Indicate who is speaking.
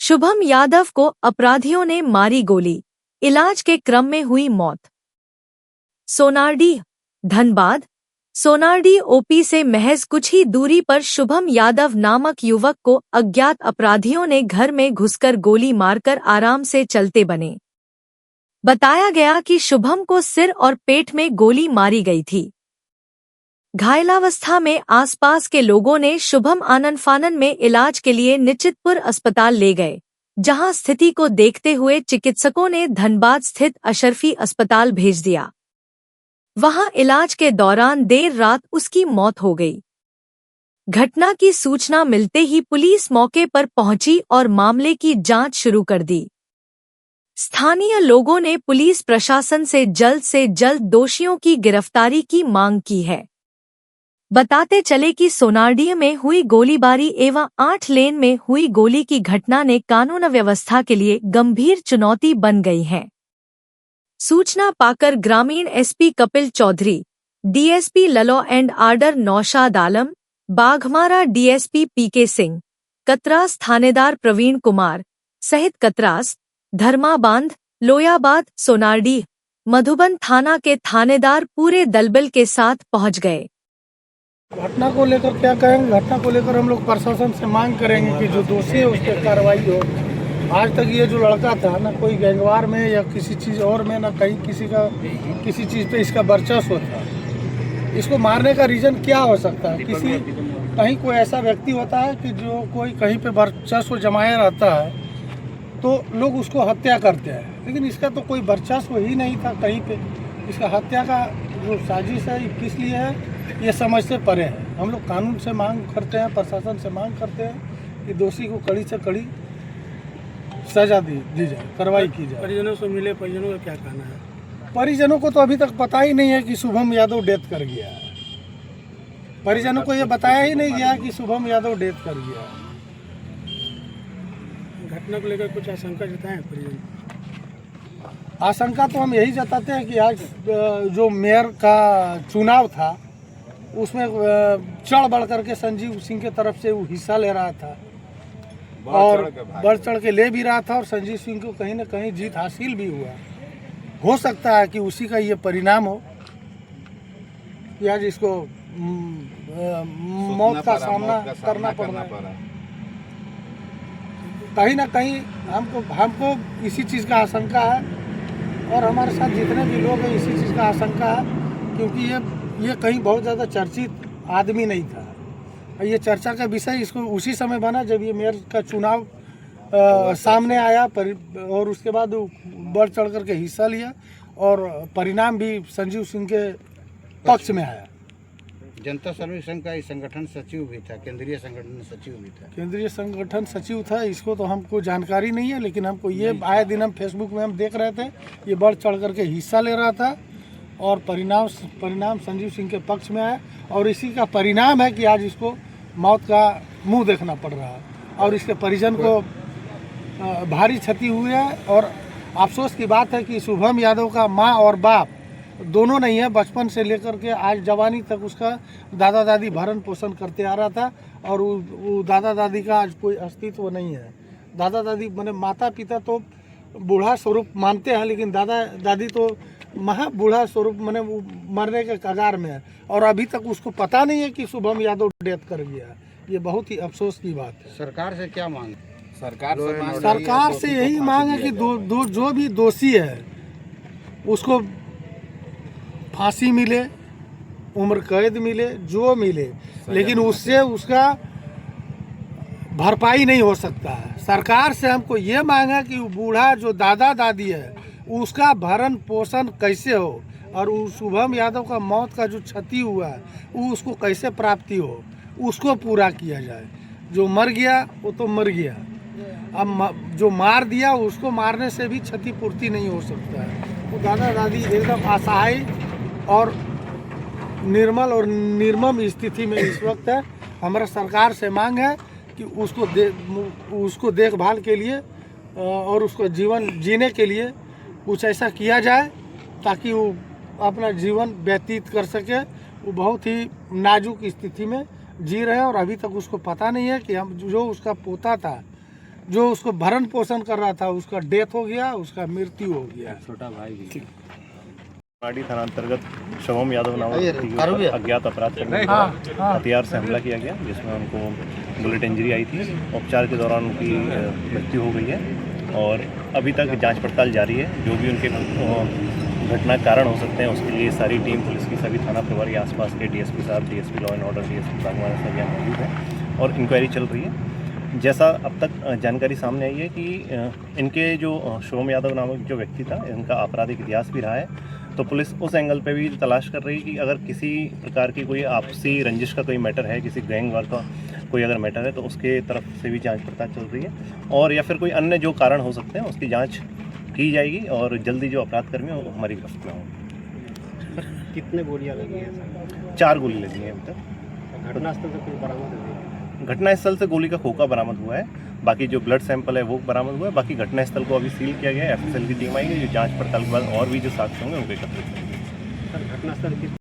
Speaker 1: शुभम यादव को अपराधियों ने मारी गोली, इलाज के क्रम में हुई मौत। सोनारडीह, धनबाद। सोनारडीह ओपी से महज कुछ ही दूरी पर शुभम यादव नामक युवक को अज्ञात अपराधियों ने घर में घुसकर गोली मारकर आराम से चलते बने। बताया गया कि शुभम को सिर और पेट में गोली मारी गई थी। घायलावस्था में आसपास के लोगों ने शुभम आनन-फानन में इलाज के लिए निश्चितपुर अस्पताल ले गए, जहां स्थिति को देखते हुए चिकित्सकों ने धनबाद स्थित अशरफी अस्पताल भेज दिया। वहां इलाज के दौरान देर रात उसकी मौत हो गई। घटना की सूचना मिलते ही पुलिस मौके पर पहुंची और मामले की जांच शुरू कर दी। स्थानीय लोगों ने पुलिस प्रशासन से जल्द दोषियों की गिरफ्तारी की मांग की है। बताते चले कि सोनारडीह में हुई गोलीबारी एवं 8 लेन में हुई गोली की घटना ने कानून व्यवस्था के लिए गंभीर चुनौती बन गई है। सूचना पाकर ग्रामीण SP Kapil Chaudhary, DSP law and order Naushad Alam, Baghmara DSP PK Singh, Katras थानेदार प्रवीण कुमार सहित कतरास, धर्माबांध, लोयाबाद, सोनारडीह, मधुबन थाना के थानेदार पूरे दलबल के साथ पहुंच गए।
Speaker 2: घटना को लेकर क्या कहेंगे? घटना को लेकर हम लोग प्रशासन से मांग करेंगे कि जो दोषी है उस पर कार्रवाई हो। आज तक ये जो लड़का था ना कोई गैंगवार में या किसी चीज़ और में, ना कहीं किसी चीज़ पे इसका वर्चस्व था। इसको मारने का रीज़न क्या हो सकता है? कहीं कोई ऐसा व्यक्ति होता है कि जो कोई कहीं पे वर्चस्व जमाया रहता है तो लोग उसको हत्या करते हैं, लेकिन इसका तो कोई वर्चस्व ही नहीं था कहीं पे। इसका हत्या का जो साजिश है किस लिए है ये समझ से परे है। हम लोग कानून से मांग करते हैं, प्रशासन से मांग करते हैं कि दोषी को कड़ी से कड़ी सजा दी जाए, कार्रवाई की जाए।
Speaker 3: परिजनों से मिले, परिजनों का क्या कहना है?
Speaker 2: परिजनों को तो अभी तक पता ही नहीं है कि शुभम यादव डेथ कर गया है। परिजनों को ये बताया ही नहीं गया कि शुभम यादव डेथ कर गया है।
Speaker 3: घटना को लेकर कुछ आशंका जताएं परिजन?
Speaker 2: आशंका तो हम यही जताते हैं कि आज जो मेयर का चुनाव था उसमें चढ़ बढ़ करके संजीव सिंह के तरफ से वो हिस्सा ले रहा था और बढ़ चढ़ के ले भी रहा था और संजीव सिंह को कहीं ना कहीं जीत हासिल भी हुआ। हो सकता है कि उसी का ये परिणाम हो कि आज इसको मौत का सामना करना पड़ रहा है। कहीं ना कहीं हमको इसी चीज़ का आशंका है और हमारे साथ जितने भी लोग हैं इसी चीज़ का आशंका है, क्योंकि ये कहीं बहुत ज़्यादा चर्चित आदमी नहीं था। ये चर्चा का विषय इसको उसी समय बना जब ये मेयर का चुनाव सामने आया और उसके बाद बढ़ चढ़ करके हिस्सा लिया और परिणाम भी संजीव सिंह के पक्ष में आया।
Speaker 4: जनता सर्विस संघ का संगठन सचिव भी था, केंद्रीय संगठन सचिव भी था।
Speaker 2: केंद्रीय संगठन सचिव था, इसको तो हमको जानकारी नहीं है, लेकिन हमको ये आए दिन हम फेसबुक में हम देख रहे थे ये बढ़ चढ़ करके हिस्सा ले रहा था और परिणाम संजीव सिंह के पक्ष में आया और इसी का परिणाम है कि आज इसको मौत का मुंह देखना पड़ रहा है और इसके परिजन को भारी क्षति हुई है। और अफसोस की बात है कि शुभम यादव का माँ और बाप दोनों नहीं है। बचपन से लेकर के आज जवानी तक उसका दादा दादी भरण पोषण करते आ रहा था और वो दादा दादी का आज कोई अस्तित्व नहीं है। दादा दादी मैंने माता पिता तो बूढ़ा स्वरूप मानते हैं, लेकिन दादा दादी तो महा बूढ़ा स्वरूप मैंने वो मरने के कगार में है और अभी तक उसको पता नहीं है कि शुभम यादव डेथ कर गया। ये बहुत ही अफसोस की बात है।
Speaker 4: सरकार से क्या मांग?
Speaker 2: सरकार से यही मांग है कि जो भी दोषी है उसको फांसी मिले, उम्र कैद मिले, जो मिले, लेकिन उससे उसका भरपाई नहीं हो सकता है। सरकार से हमको ये मांग है कि बूढ़ा जो दादा दादी है उसका भरण पोषण कैसे हो और उस शुभम यादव का मौत का जो क्षति हुआ है वो उसको कैसे प्राप्ति हो, उसको पूरा किया जाए। जो मर गया वो तो मर गया, अब जो मार दिया उसको मारने से भी क्षतिपूर्ति नहीं हो सकता है। वो दादा दादी एकदम असहाय और निर्मल और निर्मम स्थिति में इस वक्त है। हमारा सरकार से मांग है कि उसको देखभाल के लिए और उसको जीवन जीने के लिए कुछ ऐसा किया जाए ताकि वो अपना जीवन व्यतीत कर सके। वो बहुत ही नाजुक स्थिति में जी रहे हैं और अभी तक उसको पता नहीं है कि हम जो उसका पोता था जो उसको भरण पोषण कर रहा था उसका डेथ हो गया, उसका मृत्यु हो गया।
Speaker 5: पार्टी थाना अंतर्गत शुभम यादव नामक व्यक्ति के ऊपर अज्ञात अपराध करने के बाद हथियार से हमला किया गया, जिसमें उनको बुलेट इंजरी आई थी। उपचार के दौरान उनकी मृत्यु हो गई है और अभी तक जांच पड़ताल जारी है। जो भी उनके घटना कारण हो सकते हैं उसके लिए सारी टीम पुलिस की, सभी थाना प्रभारी, आसपास के डीएसपी साहब, DSP law and order, DSP बागवान सब यहाँ मौजूद हैं और इंक्वायरी चल रही है। जैसा अब तक जानकारी सामने आई है कि इनके जो शुभम यादव नामक जो व्यक्ति था, इनका आपराधिक इतिहास भी रहा है, तो पुलिस उस एंगल पे भी तलाश कर रही है कि अगर किसी प्रकार की कोई आपसी रंजिश का कोई मैटर है, किसी गैंग वार का कोई अगर मैटर है, तो उसके तरफ से भी जांच पड़ताल चल रही है और या फिर कोई अन्य जो कारण हो सकते हैं उसकी जांच की जाएगी और जल्दी जो अपराधकर्मी हो हमारी गिरफ्त में होंगे।
Speaker 3: कितने गोलियां लगी हैं?
Speaker 5: 4 गोली लगी हैं अभी तक।
Speaker 3: घटनास्थल से कुछ बरामद हुई?
Speaker 5: घटनास्थल से गोली का खोखा बरामद हुआ है, बाकी जो ब्लड सैंपल है वो बरामद हुआ है। बाकी घटनास्थल को अभी सील किया गया है, एफएसएल की टीम आई है जो जांच पड़ताल के बाद और भी जो साक्ष्य होंगे उनको एकत्रित करेंगे।
Speaker 3: घटनास्थल की